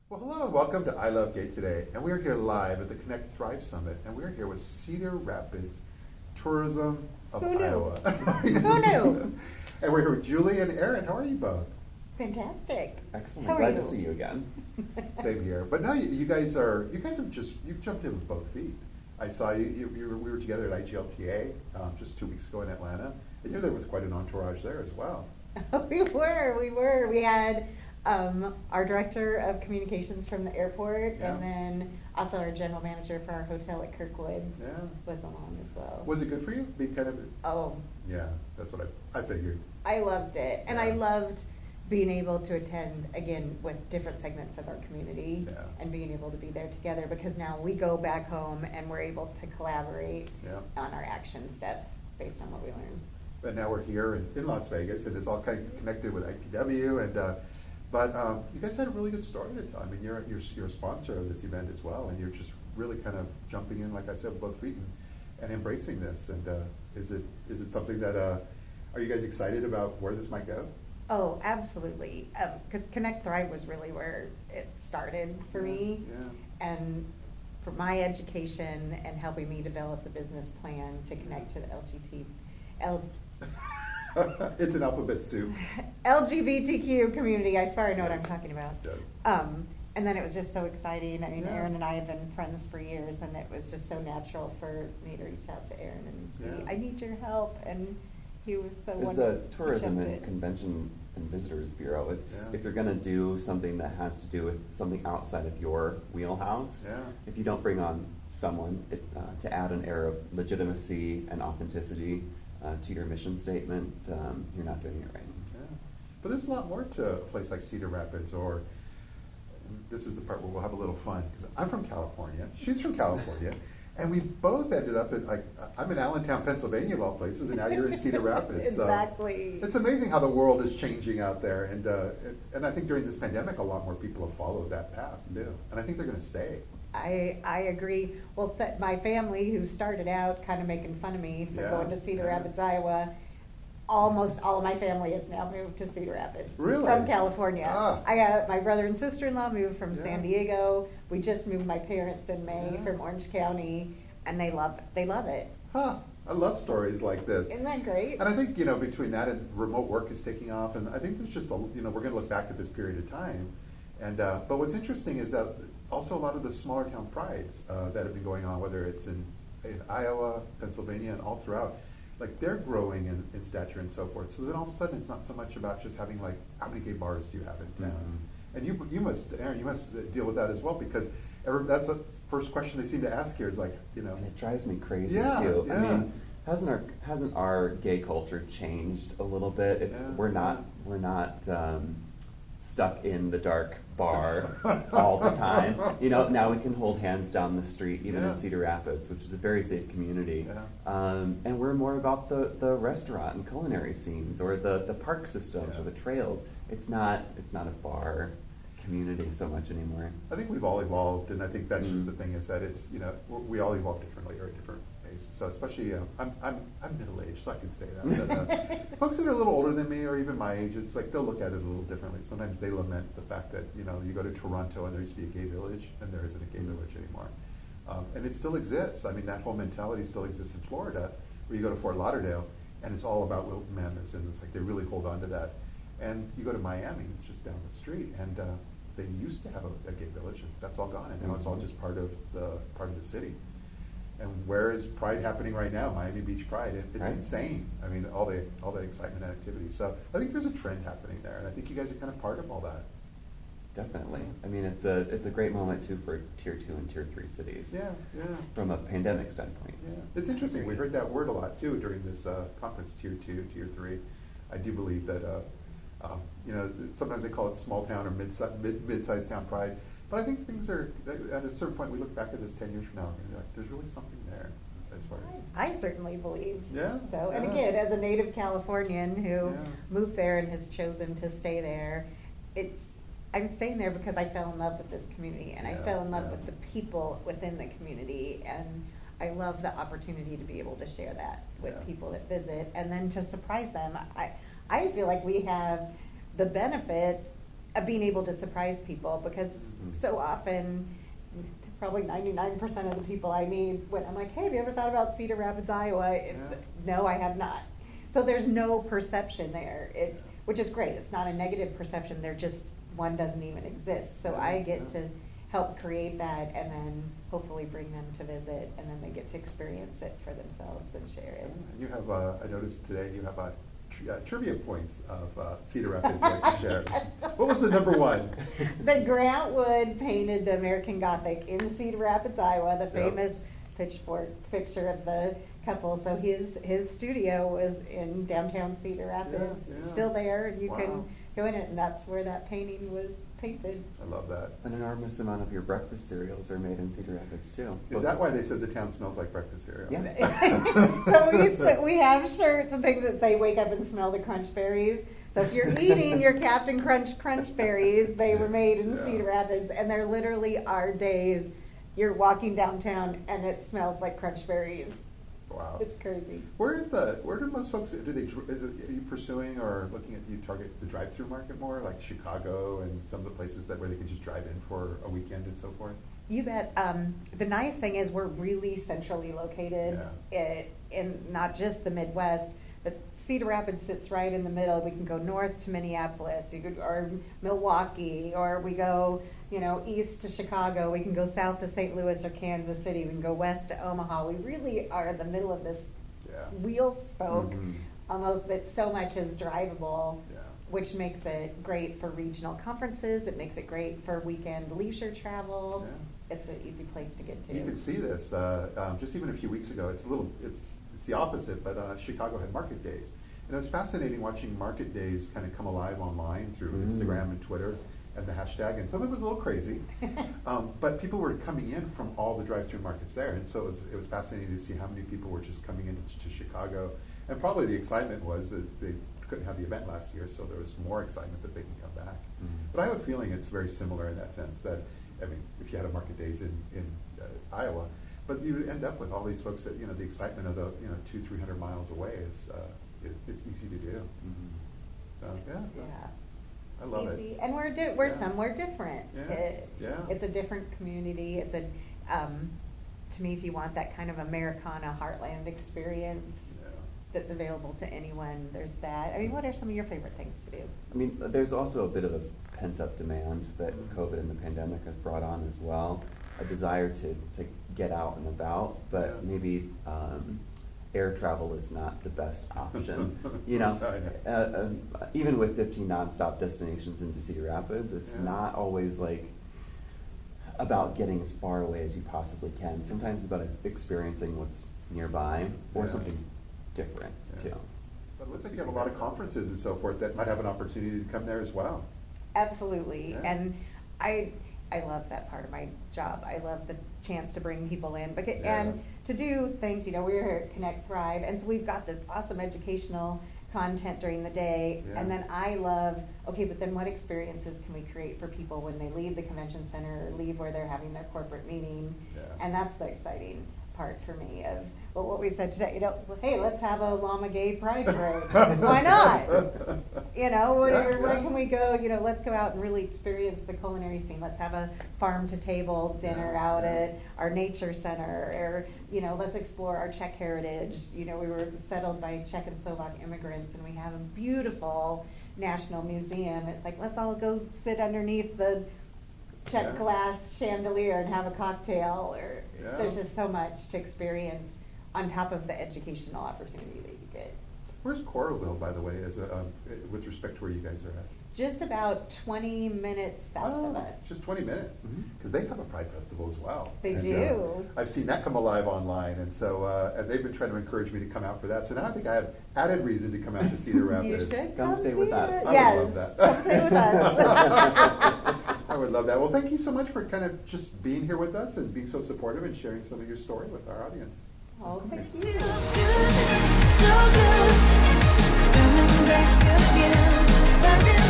Well, hello and welcome to ILoveGay today. And we're here live at the Connect Thrive Summit. And we're here with Cedar Rapids Tourism of Who knew? Iowa. Who knew? And we're here with Julie and Aaron. How are you both? Fantastic. Excellent. How are Glad you? to see you again. Same here. But now you guys have just, you've jumped in with both feet. I saw we were together at IGLTA just 2 weeks ago in Atlanta. And you're there with quite an entourage there as well. We were. We had our director of communications from the airport, Yeah. and then also our general manager for our hotel at Kirkwood Yeah. was along as well. Was it good for you? Being kind of, Oh, yeah, that's what I figured. I loved it, and I Yeah. loved being able to attend again with different segments of our community, Yeah. and being able to be there together, because now we go back home and we're able to collaborate Yeah. on our action steps based on what we learn. But now we're here in Las Vegas, and it's all kind of connected with IPW. But you guys had a really good story to tell. I mean, you're a sponsor of this event as well, and you're just really kind of jumping in, like I said, with both feet and embracing this. And is it something that are you guys excited about where this might go? Oh, absolutely. Because Connect Thrive was really where it started for me. Yeah. And for my education and helping me develop the business plan to connect to the It's an alphabet soup. LGBTQ community. I swear I know what I'm Yes, talking about. it does. And then it was just so exciting. I mean, Yeah. Aaron and I have been friends for years, and it was just so natural for me to reach out to Aaron and be, Yeah. I need your help. And he was so As wonderful. a tourism He and jumped in. convention and visitors bureau, it's Yeah. if you're going to do something that has to do with something outside of your wheelhouse, Yeah. if you don't bring on someone to add an air of legitimacy and authenticity to your mission statement, you're not doing it right. Yeah. But there's a lot more to a place like Cedar Rapids, or this is the part where we'll have a little fun, because I'm from California, she's from California, and we both ended up at, like, I'm in Allentown, Pennsylvania, of all places, and now you're in Cedar Rapids. So Exactly. it's amazing how the world is changing out there, and I think during this pandemic, a lot more people have followed that path too, and I think they're going to stay. I agree. Well, my family, who started out kind of making fun of me for Yeah, going to Cedar yeah. Rapids, Iowa, almost all of my family has now moved to Cedar Rapids. Really? From California. Ah. I got my brother and sister-in-law moved from Yeah. San Diego. We just moved my parents in May Yeah. from Orange County, and they love it. Huh, I love stories like this. Isn't that great? And I think, between that and remote work is taking off, and I think there's just, we're going to look back at this period of time. And, but what's interesting is that also a lot of the smaller town prides that have been going on, whether it's in Iowa, Pennsylvania, and all throughout, like they're growing in stature and so forth. So then all of a sudden it's not so much about just having like, how many gay bars do you have in town? Mhm. And you must, Aaron, you must deal with that as well, because that's the first question they seem to ask here is like, And it drives me crazy Yeah, too. yeah. I mean, hasn't our gay culture changed a little bit? Yeah. We're not stuck in the dark bar all the time. Now we can hold hands down the street, even Yeah. in Cedar Rapids, which is a very safe community. Yeah. And we're more about the restaurant and culinary scenes, or the park systems, Yeah. or the trails. It's not a bar community so much anymore. I think we've all evolved, and I think that's just the Mm. thing is that it's we all evolve differently or at different paces. So especially I'm middle aged, so I can say that. But, folks that are a little older than me or even my age, it's like they'll look at it a little differently. Sometimes they lament the fact that you go to Toronto and there used to be a gay village, and there isn't a gay village anymore, and it still exists. I mean, that whole mentality still exists in Florida, where you go to Fort Lauderdale, and it's all about Wilton Manors, and it's like they really hold on to that. And you go to Miami, just down the street, and they used to have a gay village, and that's all gone, and now it's all just part of the city. And where is Pride happening right now? Miami Beach Pride. It's Right. insane. I mean, all the excitement and activity. So I think there's a trend happening there, and I think you guys are kind of part of all that. Definitely. I mean, it's a great moment too for tier 2 and tier 3 cities. Yeah, yeah. From a pandemic standpoint. Yeah, it's interesting. We heard that word a lot too during this conference, tier 2, tier 3. I do believe that sometimes they call it small town or mid-sized town pride, but I think things are at a certain point. We look back at this 10 years from now, and be like, there's really something there as far as. I certainly believe. Yeah, So, and yeah. again, as a native Californian who Yeah. moved there and has chosen to stay there, I'm staying there because I fell in love with this community, and I Yeah, fell in love yeah. with the people within the community, and I love the opportunity to be able to share that with Yeah. people that visit, and then to surprise them. I feel like we have the benefit being able to surprise people, because so often, probably 99% of the people I meet, when I'm like, hey, have you ever thought about Cedar Rapids, Iowa? It's, no, I have not. So there's no perception there. It's, which is great. It's not a negative perception. They're just, one doesn't even exist. So I get to help create that, and then hopefully bring them to visit, and then they get to experience it for themselves and share it. You have, I noticed today, you have trivia points of Cedar Rapids you'd like to share. What was the number one? The Grant Wood painted the American Gothic in Cedar Rapids, Iowa, the famous pitchfork picture of the couple. So his studio was in downtown Cedar Rapids, still there, and you can go in it, and that's where that painting was painted. I love that. An enormous amount of your breakfast cereals are made in Cedar Rapids too. Is that why they said the town smells like breakfast cereal? Yeah. So we have shirts and things that say "Wake up and smell the crunch berries." So if you're eating your Captain Crunch berries, they were made in Cedar Rapids, and there literally are days you're walking downtown and it smells like crunch berries. Wow. It's crazy. Where do most folks, are you pursuing or looking at, do you target the drive-through market more, like Chicago and some of the places where they can just drive in for a weekend and so forth? You bet. The nice thing is we're really centrally located in not just the Midwest, but Cedar Rapids sits right in the middle. We can go north to Minneapolis, or Milwaukee, or we go, east to Chicago. We can go south to St. Louis or Kansas City. We can go west to Omaha. We really are in the middle of this wheel spoke, almost, that so much is drivable, which makes it great for regional conferences. It makes it great for weekend leisure travel. It's an easy place to get to. You can see this just even a few weeks ago. It's the opposite, but Chicago had market days. And it was fascinating watching market days kind of come alive online through Instagram and Twitter and the hashtag, and some of it was a little crazy. But people were coming in from all the drive-through markets there, and so it was fascinating to see how many people were just coming into Chicago. And probably the excitement was that they couldn't have the event last year, so there was more excitement that they can come back. But I have a feeling it's very similar in that sense, that, I mean, if you had a market days in Iowa, but you end up with all these folks that, the excitement of the, 200-300 miles away is, it's easy to do. So, I love easy. it. And we're somewhere different. It's a different community. It's to me, if you want that kind of Americana heartland experience that's available to anyone, there's that. I mean, what are some of your favorite things to do? I mean, there's also a bit of a pent-up demand that COVID and the pandemic has brought on as well. A desire to get out and about, but maybe air travel is not the best option. Even with 15 nonstop destinations into Cedar Rapids, it's not always about getting as far away as you possibly can. Sometimes it's about experiencing what's nearby or something different too. But it looks like you have a lot of conferences and so forth that might have an opportunity to come there as well. Absolutely, and I love that part of my job. I love the chance to bring people in, and to do things. We're here at Connect Thrive, and so we've got this awesome educational content during the day, and then I love, but then what experiences can we create for people when they leave the convention center or leave where they're having their corporate meeting? And that's the exciting part for me of what we said today. Hey, let's have a LGBTQ pride parade. Why not? Where can we go? Let's go out and really experience the culinary scene. Let's have a farm to table dinner out at our nature center, or let's explore our Czech heritage. We were settled by Czech and Slovak immigrants, and we have a beautiful national museum. It's like, let's all go sit underneath the Czech glass chandelier and have a cocktail. Or there's just so much to experience on top of the educational opportunity that you get. Where's Coralville, by the way, with respect to where you guys are at? Just about 20 minutes south of us. Just 20 minutes, because they have a Pride Festival as well. They do. I've seen that come alive online, and so and they've been trying to encourage me to come out for that. So now I think I have added reason to come out to Cedar Rapids. You should come stay with us. I would love that. Come stay with us. I would love that. Well, thank you so much for kind of just being here with us and being so supportive and sharing some of your story with our audience. Oh, thank you. Feels good, so good, coming back again.